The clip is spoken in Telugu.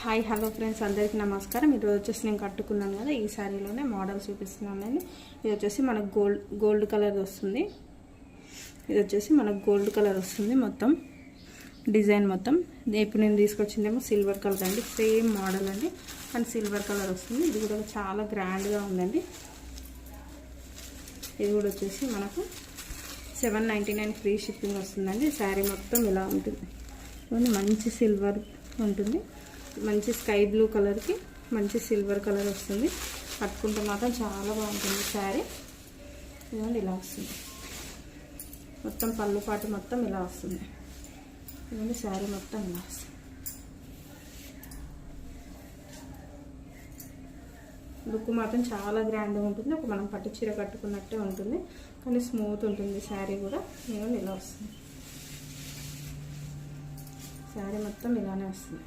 హాయ్ హలో ఫ్రెండ్స్, అందరికీ నమస్కారం. ఈరోజు వచ్చేసి నేను కట్టుకున్నాను కదా, ఈ శారీలోనే మోడల్ చూపిస్తున్నానండి. ఇది వచ్చేసి మనకు గోల్డ్ కలర్ వస్తుంది. ఇది వచ్చేసి మనకు గోల్డ్ కలర్ వస్తుంది. మొత్తం డిజైన్ మొత్తం ఇప్పుడు నేను తీసుకొచ్చిందేమో సిల్వర్ కలర్ అండి. సేమ్ మోడల్ అండి, కానీ సిల్వర్ కలర్ వస్తుంది. ఇది కూడా చాలా గ్రాండ్గా ఉందండి. ఇది కూడా వచ్చేసి మనకు 799 ఫ్రీ షిప్పింగ్ వస్తుందండి. శారీ మొత్తం ఇలా ఉంటుంది. మంచి సిల్వర్ ఉంటుంది, మంచి స్కై బ్లూ కలర్కి మంచి సిల్వర్ కలర్ వస్తుంది. కట్టుకుంటే మాత్రం చాలా బాగుంటుంది శారీ. ఇదిగోండి ఇలా వస్తుంది. మొత్తం పళ్ళు పాటు మొత్తం ఇలా వస్తుంది. ఇదిగోండి శారీ మొత్తం ఇలా వస్తుంది. లుక్ మాత్రం చాలా గ్రాండ్గా ఉంటుంది. ఒక మనం పట్టు చీర కట్టుకున్నట్టే ఉంటుంది, కానీ స్మూత్ ఉంటుంది శారీ కూడా. ఇదిగోండి ఇలా వస్తుంది. శారీ మొత్తం ఇలానే వస్తుంది.